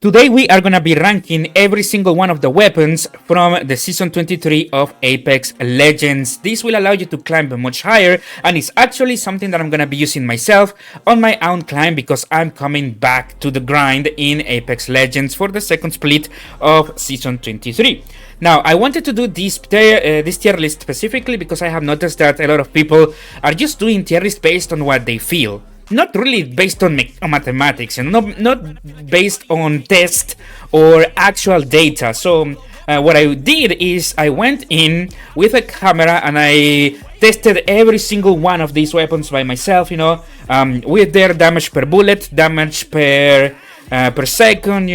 Today we are gonna be ranking every single one of the weapons from the Season 23 of Apex Legends. This will allow you to climb much higher, and it's actually something that I'm gonna be using myself on my own climb because I'm coming back to the grind in Apex Legends for the second split of Season 23. Now, I wanted to do this tier list specifically because I have noticed that a lot of people are just doing tier list based on what they feel. Not really based on mathematics and not based on test or actual data. So what I did is I went in with a camera and I tested every single one of these weapons by myself, with their damage per bullet, damage per second,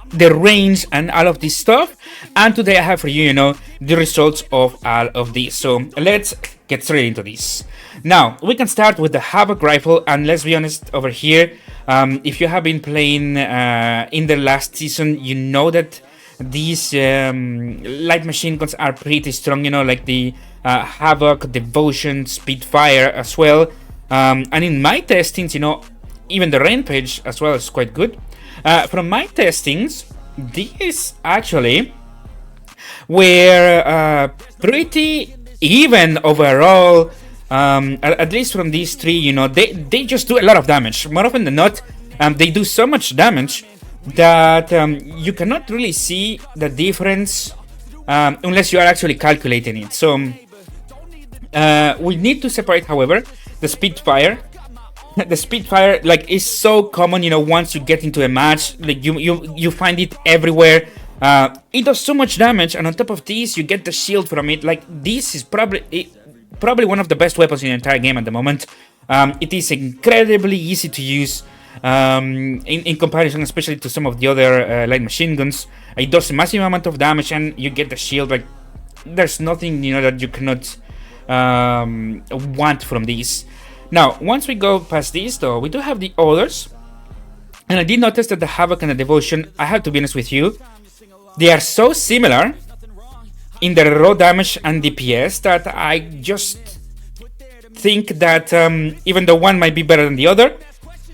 their range and all of this stuff. And today I have for you, the results of all of these. So let's get straight into this. Now, we can start with the Havoc rifle, and let's be honest over here, if you have been playing in the last season, you know that these light machine guns are pretty strong, like the Havoc, Devotion, Spitfire as well. And in my testings, even the Rampage as well is quite good. From my testings, these actually were pretty even overall. At least from these three, they just do a lot of damage. More often than not, they do so much damage that you cannot really see the difference unless you are actually calculating it. So we need to separate, however, the Spitfire. The Spitfire, is so common, once you get into a match, you find it everywhere. It does so much damage, and on top of this, you get the shield from it. This is probably one of the best weapons in the entire game at the moment. It is incredibly easy to use in comparison, especially to some of the other light machine guns. It does a massive amount of damage, and you get the shield. There's nothing that you cannot want from these. Now, once we go past this, though, we do have the others. And I did notice that the Havoc and the Devotion, I have to be honest with you, they are so similar in the raw damage and DPS that I just think that even though one might be better than the other,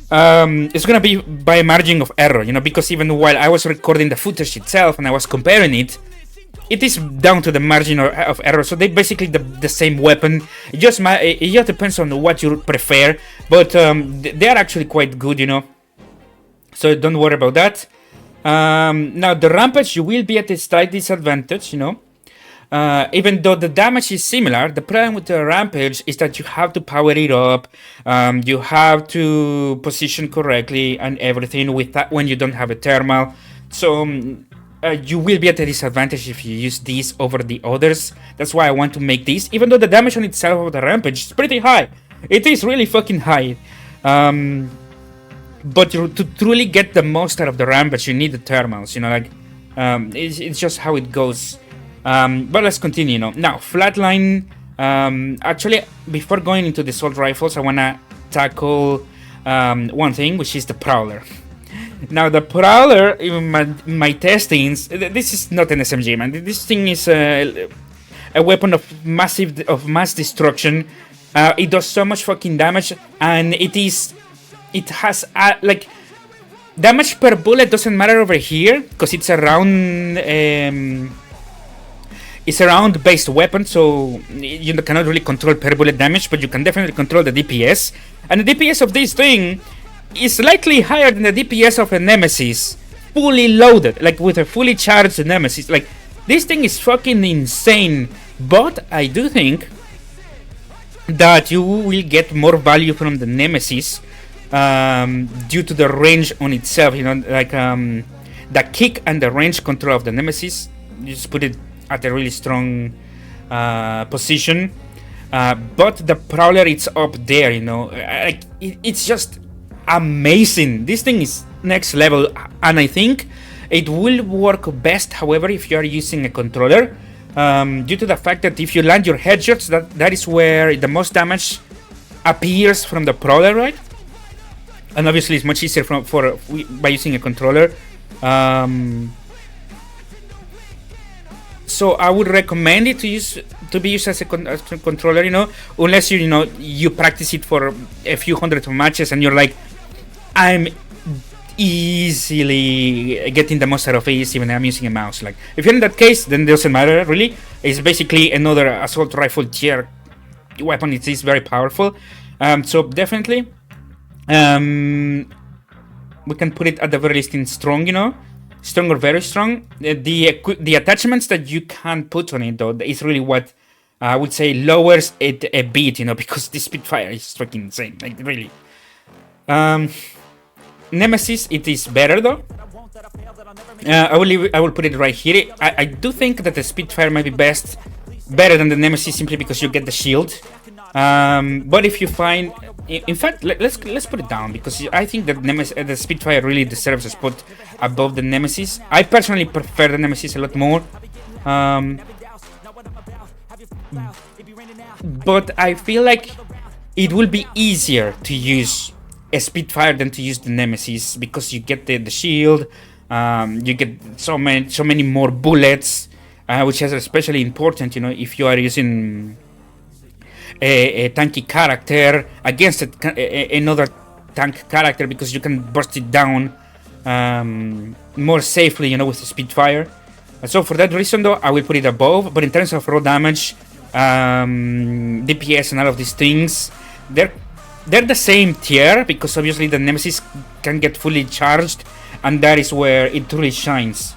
it's gonna be by a margin of error, because even while I was recording the footage itself and I was comparing it, it is down to the margin of error. So they're basically the same weapon. It just depends on what you prefer, but they are actually quite good, so don't worry about that. Now the Rampage, you will be at a slight disadvantage, even though the damage is similar. The problem with the Rampage is that you have to power it up, you have to position correctly and everything with that when you don't have a thermal. So you will be at a disadvantage if you use these over the others. That's why I want to make this, even though the damage on itself of the Rampage is pretty high. It is really fucking high. But to truly get the most out of the Rampage, you need the thermals, it's just how it goes. But let's continue, Now, Flatline, actually, before going into the assault rifles, I want to tackle one thing, which is the Prowler. Now, the Prowler, in my testings, this is not an SMG, man. This thing is a weapon of mass destruction. It does so much fucking damage, and it has damage per bullet doesn't matter over here because it's a round-based weapon, so you cannot really control per bullet damage, but you can definitely control the DPS. And the DPS of this thing is slightly higher than the DPS of a Nemesis, fully loaded, with a fully charged Nemesis. This thing is fucking insane. But I do think that you will get more value from the Nemesis due to the range on itself. The kick and the range control of the Nemesis. You just put it at a really strong position. But the Prowler, it's up there, it's just amazing. This thing is next level, and I think it will work best, however, if you are using a controller, due to the fact that if you land your headshots, that is where the most damage appears from the Prowler, right? And obviously it's much easier by using a controller. So I would recommend it to be used as a controller, unless you practice it for a few hundred matches and you're like, I'm easily getting the most out of it even I'm using a mouse. Like, if you're in that case, then it doesn't matter really. It's basically another assault rifle tier weapon. It is very powerful. So definitely, we can put it at the very least in strong, strong or very strong. The attachments that you can put on it though is really what I would say lowers it a bit, because the Spitfire is freaking insane, like really. Nemesis, it is better though. I will put it right here. I do think that the Spitfire might be better than the Nemesis simply because you get the shield. But if you find, in fact, let's put it down because I think that the Spitfire really deserves a spot above the Nemesis. I personally prefer the Nemesis a lot more. But I feel like it will be easier to use a Spitfire than to use the Nemesis because you get the shield, you get so many more bullets, which is especially important, if you are using a tanky character against another tank character, because you can burst it down more safely, with the Spitfire. So for that reason, though, I will put it above. But in terms of raw damage, DPS and all of these things, they're the same tier, because obviously the Nemesis can get fully charged, and that is where it truly shines.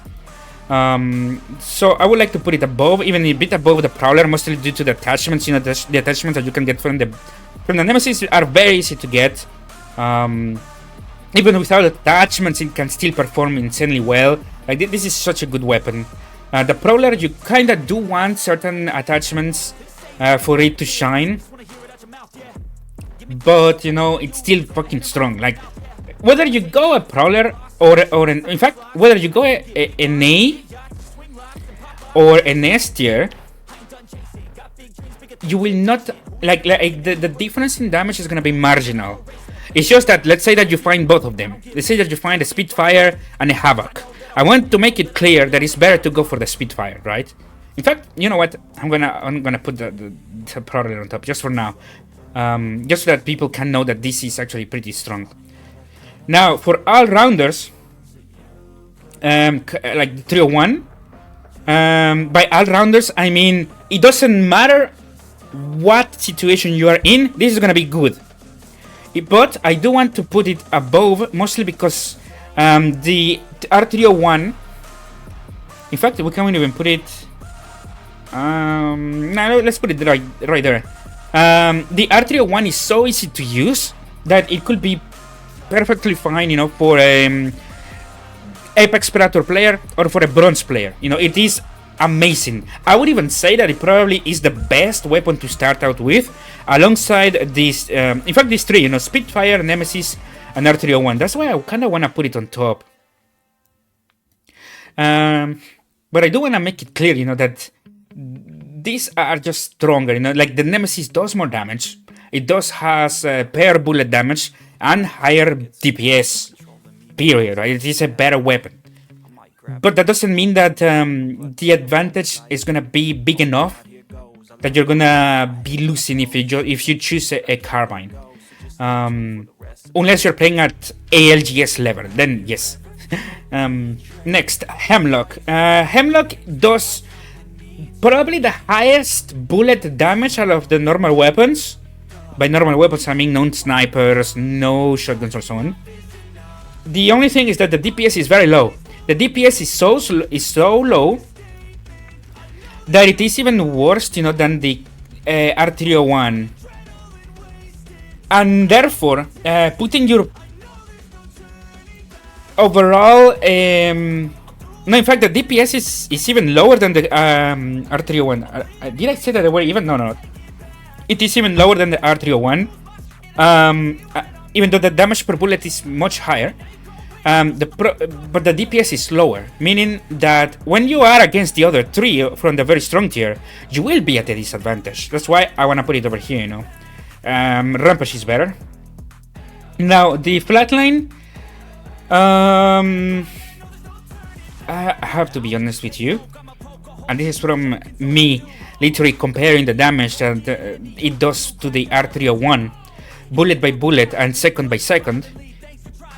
So I would like to put it above, even a bit above the Prowler, mostly due to the attachments. The attachments that you can get from the Nemesis are very easy to get. Even without attachments, it can still perform insanely well. Like, this is such a good weapon. The Prowler, you kinda do want certain attachments for it to shine, but it's still fucking strong. Like, whether you go a Prowler or in fact, whether you go an A or an S tier, you will not like the difference in damage is gonna be marginal. It's just that, let's say that you find both of them. Let's say that you find a Spitfire and a Havoc. I want to make it clear that it's better to go for the Spitfire, right? In fact, you know what? I'm gonna put the Prowler on top just for now, just so that people can know that this is actually pretty strong. Now, for all-rounders, like 301, by all-rounders, I mean it doesn't matter what situation you are in, this is gonna be good. But I do want to put it above, mostly because the R301, in fact, we can't even put it, no, let's put it right there. The R301 is so easy to use that it could be perfectly fine, for Apex Predator player or for a Bronze player. It is amazing. I would even say that it probably is the best weapon to start out with, alongside this. In fact, these three, Spitfire, Nemesis, and R301. That's why I kind of want to put it on top. But I do want to make it clear, that these are just stronger. Like the Nemesis does more damage. It does has per bullet damage and higher DPS. Period. Right? It is a better weapon. But that doesn't mean that the advantage is gonna be big enough that you're gonna be losing if you choose a carbine. Unless you're playing at ALGS level, then yes. Next, Hemlock. Hemlock does probably the highest bullet damage out of the normal weapons. By normal weapons, I mean no snipers, no shotguns, or so on. The only thing is that the DPS is very low. The DPS is so low that it is even worse, than the R301. And therefore, putting your overall... no, in fact, the DPS is even lower than the R301. Did I say that they were even? No. It is even lower than the R301. Even though the damage per bullet is much higher. But the DPS is lower, meaning that when you are against the other three from the very strong tier, you will be at a disadvantage. That's why I want to put it over here, Rampage is better. Now, the flatline, I have to be honest with you, and this is from me literally comparing the damage that it does to the R301, bullet by bullet and second by second.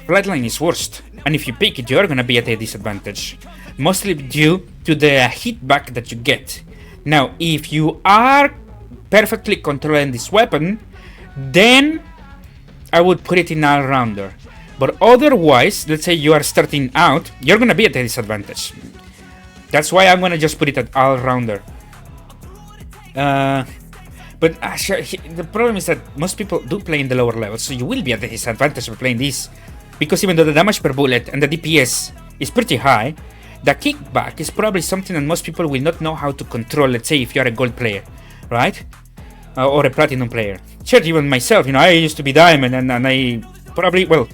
flatline is worst, and if you pick it, you're gonna be at a disadvantage, mostly due to the hit back that you get. Now, if you are perfectly controlling this weapon, then I would put it in all-rounder. But otherwise, let's say you are starting out, you're gonna be at a disadvantage. That's why I'm gonna just put it at all-rounder. But the problem is that most people do play in the lower levels, so you will be at a disadvantage for playing this. Because even though the damage per bullet and the DPS is pretty high, the kickback is probably something that most people will not know how to control, let's say if you're a gold player, right? Or a platinum player. Sure, even myself, I used to be diamond, and I probably, well,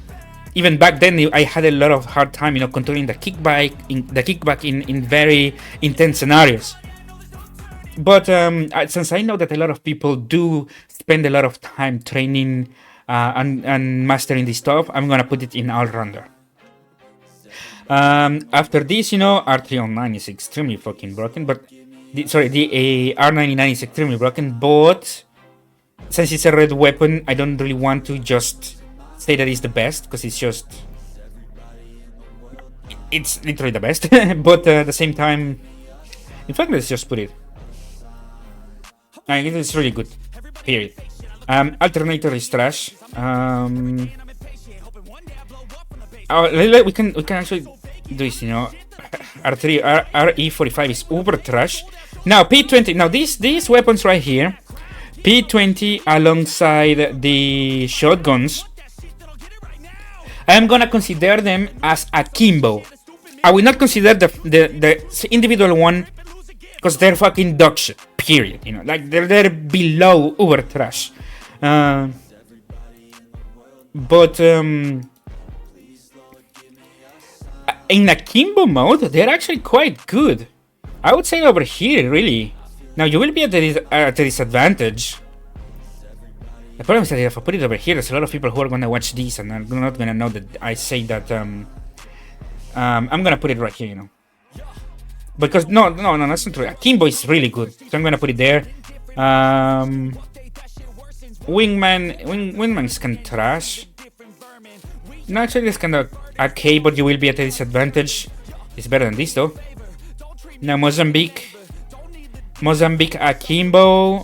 even back then I had a lot of hard time, controlling the kickback in very intense scenarios. But since I know that a lot of people do spend a lot of time training and mastering this stuff, I'm gonna put it in all-rounder. After this, R309 is extremely fucking broken, but the R99 is extremely broken, but since it's a red weapon, I don't really want to just say that it's the best, because it's literally the best. But at the same time, in fact, let's just put it. It is really good. Period. Alternator is trash. We can actually do this. RE45 is uber trash. Now P20. Now these weapons right here, P20 alongside the shotguns, I am gonna consider them as akimbo. I will not consider the individual one, because they're fucking dog shit. Period. Like they're below uber trash. But in akimbo mode, they're actually quite good. I would say over here, really. Now you will be at a disadvantage. The problem is that if I put it over here, there's a lot of people who are gonna watch these and are not gonna know that I say that. I'm gonna put it right here, Because no, that's not true. Akimbo is really good, so I'm gonna put it there. Wingman's kind of trash. No, actually, it's kind of okay, but you will be at a disadvantage. It's better than this though. Now Mozambique Akimbo.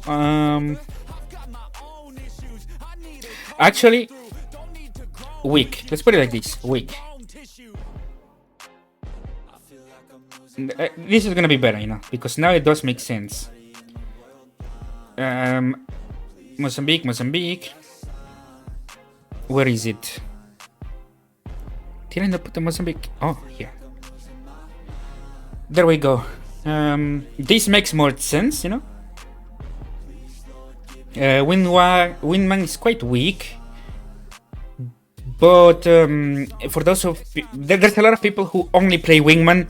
Actually, weak. Let's put it like this: weak. This is gonna be better, because now it does make sense. Mozambique. Where is it? Did I not put the Mozambique? Oh, here. There we go. This makes more sense, Windman is quite weak. But for those there's a lot of people who only play Wingman,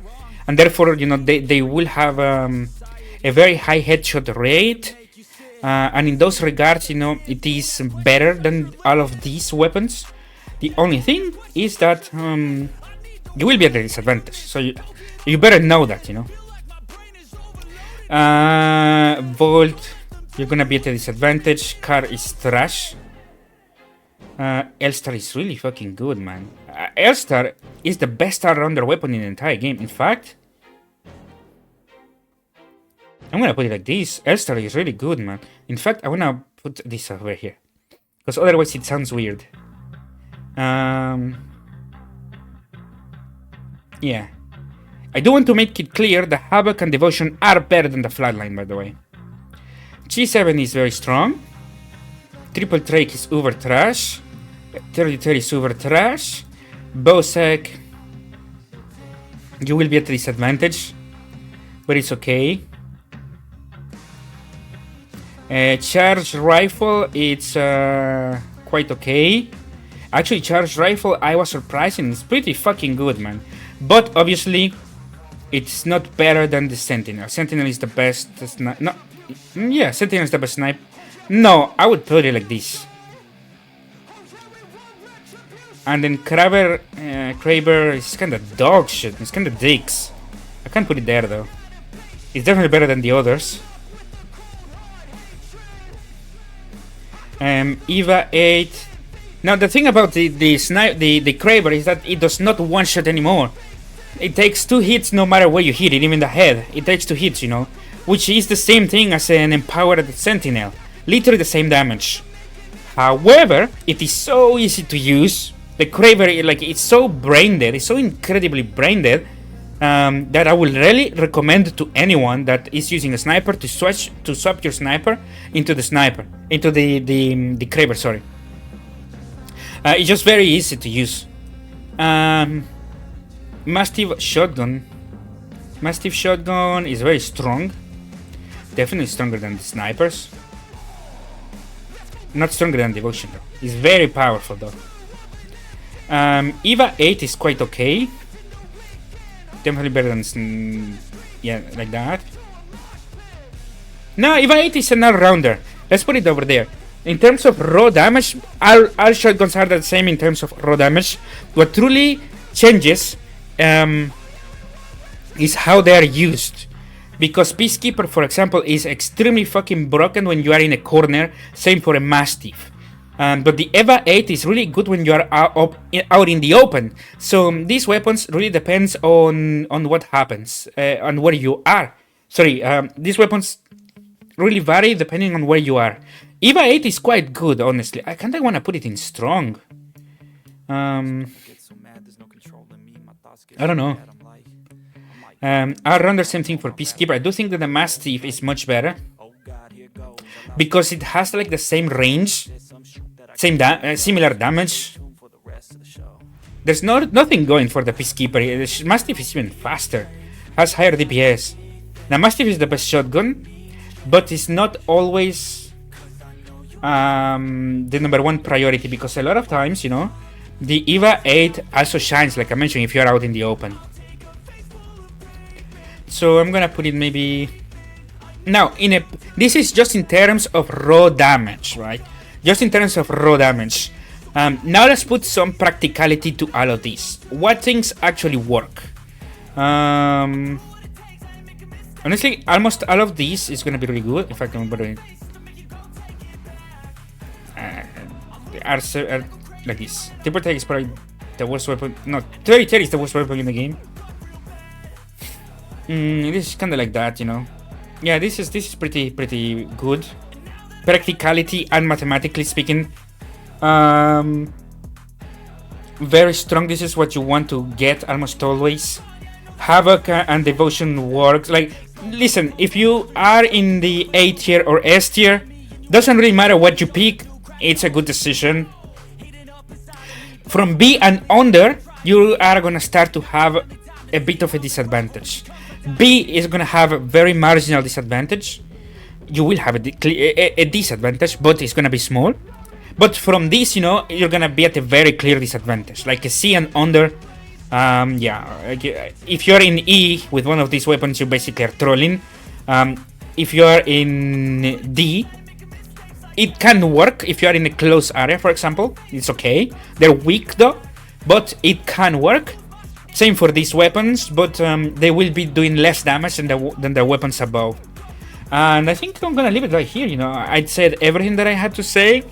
and therefore, they will have a very high headshot rate. And in those regards, it is better than all of these weapons. The only thing is that you will be at a disadvantage. So you better know that, Volt, you're gonna be at a disadvantage. Car is trash. Elstar is really fucking good, man. Elstar is the best all-rounder weapon in the entire game. In fact, I'm gonna put it like this. Elstar is really good, man. In fact, I wanna put this over here, because otherwise it sounds weird. Yeah. I do want to make it clear that Havoc and Devotion are better than the Flatline, by the way. G7 is very strong. Triple Drake is uber trash. 33 is uber trash. Bosek, you will be at a disadvantage, but it's okay. Charged Rifle, it's quite okay. Actually, Charged Rifle, I was surprised, and it's pretty fucking good, man. But obviously, it's not better than the Sentinel. Sentinel is the best snipe. No, yeah, Sentinel is the best snipe. No, I would put it like this. And then Kraber is kind of dog shit. It's kind of dicks. I can't put it there though. It's definitely better than the others. Eva 8. Now the thing about the Kraber is that it does not one shot anymore. It takes 2 hits no matter where you hit it, even the head. It takes 2 hits, which is the same thing as an empowered Sentinel. Literally the same damage. However, it is so easy to use. The Kraber, like, it's so brain dead. It's so incredibly brain dead that I will really recommend to anyone that is using a sniper to swap your sniper into the Kraber. Sorry. It's just very easy to use. Mastiff shotgun. Mastiff shotgun is very strong. Definitely stronger than the snipers. Not stronger than Devotion though. It's very powerful though. Eva 8 is quite okay. Definitely better than yeah, like that. No, Eva 8 is an all-rounder. Let's put it over there. In terms of raw damage, all shotguns are the same in terms of raw damage. What truly changes is how they are used. Because Peacekeeper, for example, is extremely fucking broken when you are in a corner. Same for a Mastiff. But the Eva 8 is really good when you are out in the open. So these weapons really depends on what happens, on where you are. Sorry, these weapons really vary depending on where you are. Eva 8 is quite good, honestly. I kind of want to put it in strong. I don't know. I'll run the same thing for Peacekeeper. I do think that the Mastiff is much better because it has like the same range, similar damage. There's nothing going for the Peacekeeper. The Mastiff is even faster, has higher DPS. The Mastiff is the best shotgun, but it's not always the number one priority because a lot of times, the Eva 8 also shines, like I mentioned, if you're out in the open. So I'm gonna put it maybe now this is just in terms of raw damage, right? Just in terms of raw damage. Now let's put some practicality to all of these. What things actually work? Honestly, almost all of these is gonna be really good. In fact, I'm gonna are like this. Triple Tag is probably the worst weapon. No, 30 is the worst weapon in the game. This is kind of like that, Yeah, this is pretty good. Practicality and mathematically speaking, very strong. This is what you want to get almost always. Havoc and Devotion works. Like, listen, if you are in the A tier or S tier, doesn't really matter what you pick. It's a good decision. From B and under, you are gonna start to have a bit of a disadvantage. B is gonna have a very marginal disadvantage. You will have a disadvantage, but it's gonna be small. But from this, you're gonna be at a very clear disadvantage. Like a C and under, if you're in E with one of these weapons, you basically are trolling. If you're in D, it can work. If you're in a close area, for example, it's okay. They're weak though, but it can work. Same for these weapons, but they will be doing less damage than the weapons above. And I think I'm gonna leave it right here. I'd said everything that I had to say.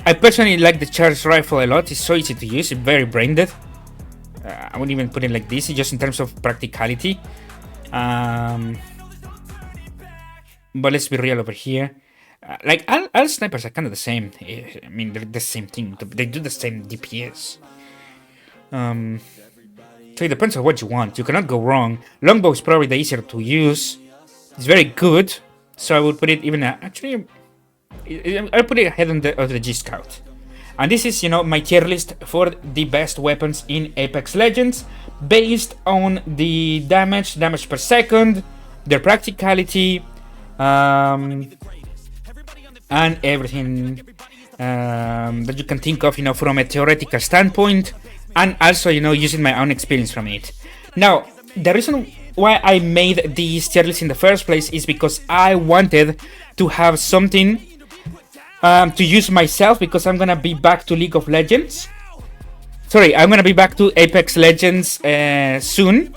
I personally like the charged rifle a lot. It's so easy to use. It's very brain dead. I wouldn't even put it like this. Just in terms of practicality. But let's be real over here. Like all snipers are kind of the same. I mean, they're the same thing. They do the same DPS. So it depends on what you want. You cannot go wrong. Longbow is probably the easier to use. It's very good. So I would put it even actually. I'll put it ahead of the G Scout. And this is, my tier list for the best weapons in Apex Legends based on the damage per second, their practicality, and everything that you can think of, from a theoretical standpoint. And also, using my own experience from it. Now, the reason why I made these tier lists in the first place is because I wanted to have something to use myself, because I'm gonna be back to League of Legends. Sorry, I'm gonna be back to Apex Legends soon,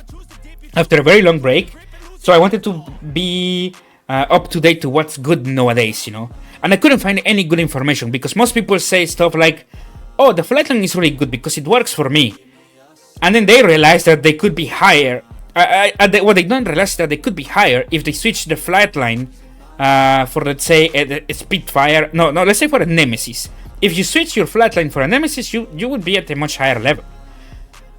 after a very long break. So I wanted to be up to date to what's good nowadays, and I couldn't find any good information because most people say stuff like, "Oh, the flatline is really good because it works for me," and then they realize that they could be higher. What they don't realize is that they could be higher if they switch the flatline for, let's say, a Spitfire. No, let's say for a Nemesis. If you switch your flatline for a Nemesis, you would be at a much higher level.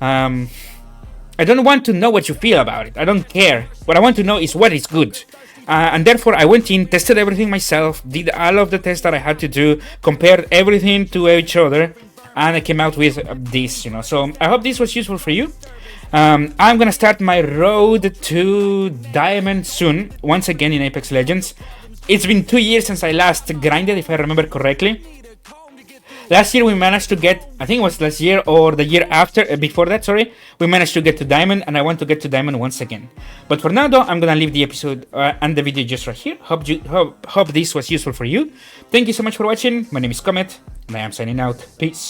I don't want to know what you feel about it. I don't care. What I want to know is what is good. And therefore, I went in, tested everything myself, did all of the tests that I had to do, compared everything to each other, and I came out with this, So I hope this was useful for you. I'm gonna start my road to Diamond soon, once again in Apex Legends. It's been 2 years since I last grinded, if I remember correctly. Last year we managed to get, I think it was last year or the year after, before that, sorry, we managed to get to Diamond, and I want to get to Diamond once again. But for now though, I'm gonna leave the episode and the video just right here. Hope this was useful for you. Thank you so much for watching. My name is Comet, and I am signing out. Peace.